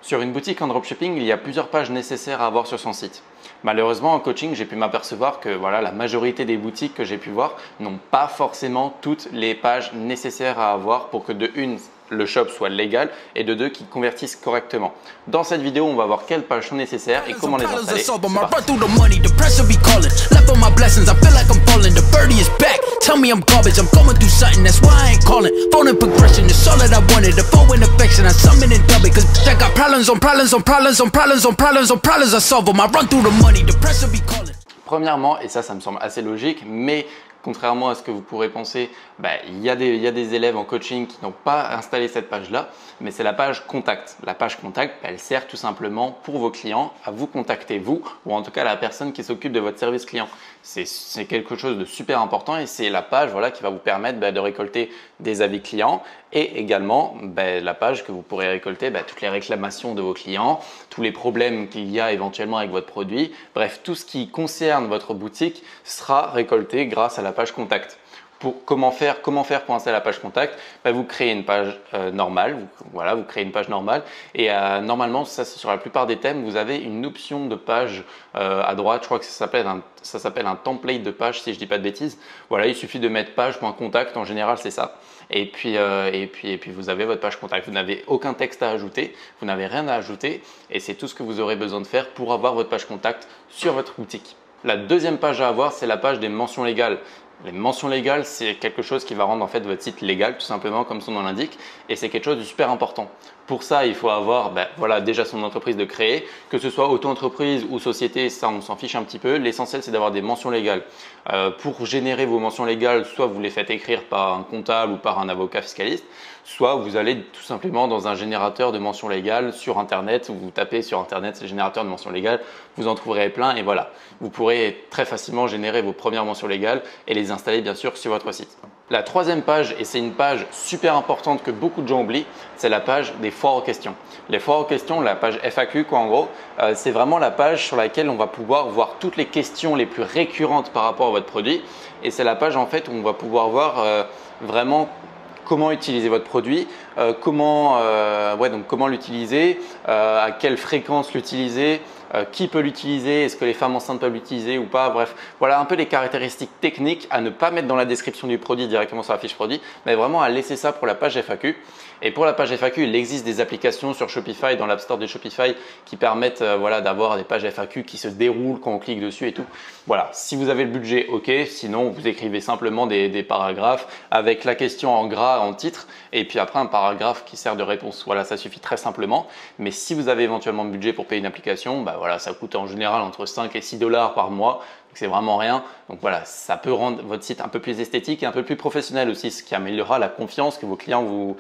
Sur une boutique en dropshipping, il y a plusieurs pages nécessaires à avoir sur son site. Malheureusement, en coaching, j'ai pu m'apercevoir que voilà, la majorité des boutiques que j'ai pu voir n'ont pas forcément toutes les pages nécessaires à avoir pour que de une, le shop soit légal et de deux, qu'ils convertissent correctement. Dans cette vidéo, on va voir quelles pages sont nécessaires et comment les installer. Tell me I'm garbage, I'm going through something, that's why I ain't calling. Phone and progression, it's all that I wanted. The phone in affection, I summon and dub it. Cause I got problems on problems on problems on problems on problems on problems, I solve them. I run through the money, the pressure be calling. Premièrement, et ça me semble assez logique, mais contrairement à ce que vous pourrez penser, il y a des élèves en coaching qui n'ont pas installé cette page-là, mais c'est la page contact. La page contact, elle sert tout simplement pour vos clients à vous contacter, vous, ou en tout cas la personne qui s'occupe de votre service client. C'est quelque chose de super important et c'est la page qui va vous permettre de récolter des avis clients et également la page que vous pourrez récolter toutes les réclamations de vos clients, tous les problèmes qu'il y a éventuellement avec votre produit. Bref, tout ce qui concerne votre boutique sera récolté grâce à la page contact. Comment faire pour installer la page contact? Vous créez une page normale, vous créez une page normale et normalement, ça c'est sur la plupart des thèmes, vous avez une option de page à droite, je crois que ça s'appelle un template de page si je dis pas de bêtises. Voilà, il suffit de mettre page.contact, en général c'est ça. Et puis vous avez votre page contact. Vous n'avez aucun texte à ajouter, vous n'avez rien à ajouter et c'est tout ce que vous aurez besoin de faire pour avoir votre page contact sur votre boutique. La deuxième page à avoir, c'est la page des mentions légales. Les mentions légales, c'est quelque chose qui va rendre en fait votre site légal, tout simplement comme son nom l'indique, et c'est quelque chose de super important. Pour ça, il faut avoir déjà son entreprise de créer, que ce soit auto-entreprise ou société, ça on s'en fiche un petit peu. L'essentiel, c'est d'avoir des mentions légales. Pour générer vos mentions légales, soit vous les faites écrire par un comptable ou par un avocat fiscaliste, soit vous allez tout simplement dans un générateur de mentions légales sur Internet, vous tapez sur Internet générateur de mentions légales, vous en trouverez plein et voilà. Vous pourrez très facilement générer vos premières mentions légales et les installer bien sûr sur votre site. La troisième page, et c'est une page super importante que beaucoup de gens oublient, c'est la page des foires aux questions. Les foires aux questions, la page FAQ en gros, c'est vraiment la page sur laquelle on va pouvoir voir toutes les questions les plus récurrentes par rapport à votre produit et c'est la page en fait où on va pouvoir voir vraiment comment utiliser votre produit, comment l'utiliser, à quelle fréquence l'utiliser, qui peut l'utiliser, est-ce que les femmes enceintes peuvent l'utiliser ou pas, bref, voilà un peu les caractéristiques techniques à ne pas mettre dans la description du produit directement sur la fiche produit, mais vraiment à laisser ça pour la page FAQ. Et pour la page FAQ, il existe des applications sur Shopify, dans l'App Store de Shopify, qui permettent d'avoir des pages FAQ qui se déroulent quand on clique dessus et tout. Voilà, si vous avez le budget, ok. Sinon, vous écrivez simplement des paragraphes avec la question en gras en titre et puis après un paragraphe qui sert de réponse. Voilà, ça suffit très simplement. Mais si vous avez éventuellement le budget pour payer une application, ça coûte en général entre 5 et 6 $ par mois. C'est vraiment rien. Donc voilà, ça peut rendre votre site un peu plus esthétique et un peu plus professionnel aussi, ce qui améliorera la confiance que vos clients vous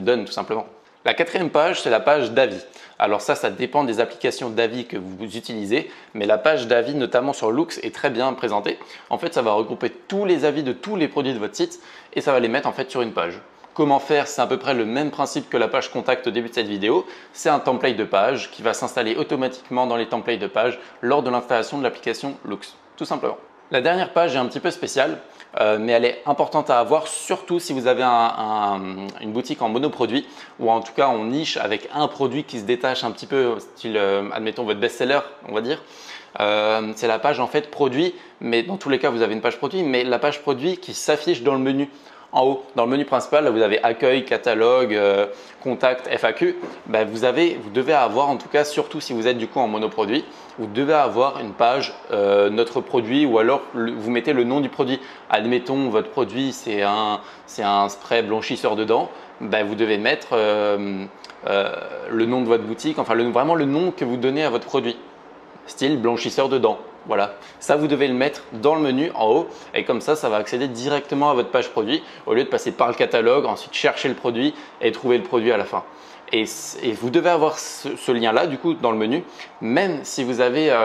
donnent tout simplement. La quatrième page, c'est la page d'avis. Alors ça dépend des applications d'avis que vous utilisez, mais la page d'avis, notamment sur Loox, est très bien présentée. En fait, ça va regrouper tous les avis de tous les produits de votre site et ça va les mettre en fait sur une page. Comment faire? C'est à peu près le même principe que la page contact au début de cette vidéo. C'est un template de page qui va s'installer automatiquement dans les templates de page lors de l'installation de l'application Loox, tout simplement. La dernière page est un petit peu spéciale, mais elle est importante à avoir, surtout si vous avez une boutique en monoproduit ou en tout cas en niche avec un produit qui se détache un petit peu, style, admettons votre best-seller, on va dire. C'est la page en fait produit, mais dans tous les cas, vous avez une page produit, mais la page produit qui s'affiche dans le menu. En haut, dans le menu principal, là, vous avez accueil, catalogue, contact, FAQ. Vous devez avoir, en tout cas, surtout si vous êtes du coup en monoproduit, vous devez avoir une page notre produit ou alors vous mettez le nom du produit. Admettons, votre produit, c'est un spray blanchisseur de dents. Vous devez mettre le nom de votre boutique, enfin vraiment le nom que vous donnez à votre produit. Style blanchisseur de dents. Voilà, ça vous devez le mettre dans le menu en haut et comme ça va accéder directement à votre page produit au lieu de passer par le catalogue, ensuite chercher le produit et trouver le produit à la fin. Et vous devez avoir ce lien-là du coup dans le menu, même si vous avez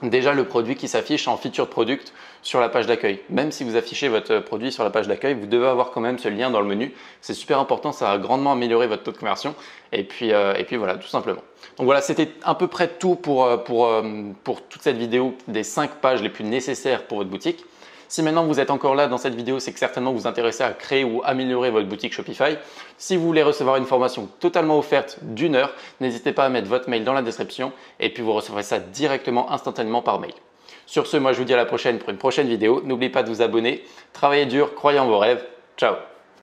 déjà le produit qui s'affiche en featured product sur la page d'accueil. Même si vous affichez votre produit sur la page d'accueil, vous devez avoir quand même ce lien dans le menu. C'est super important, ça va grandement améliorer votre taux de conversion. Et puis voilà, tout simplement. Donc voilà, c'était à peu près tout pour toute cette vidéo des 5 pages les plus nécessaires pour votre boutique. Si maintenant vous êtes encore là dans cette vidéo, c'est que certainement vous vous intéressez à créer ou améliorer votre boutique Shopify. Si vous voulez recevoir une formation totalement offerte d'1 heure, n'hésitez pas à mettre votre mail dans la description et puis vous recevrez ça directement, instantanément par mail. Sur ce, moi je vous dis à la prochaine pour une prochaine vidéo. N'oubliez pas de vous abonner. Travaillez dur, croyez en vos rêves. Ciao!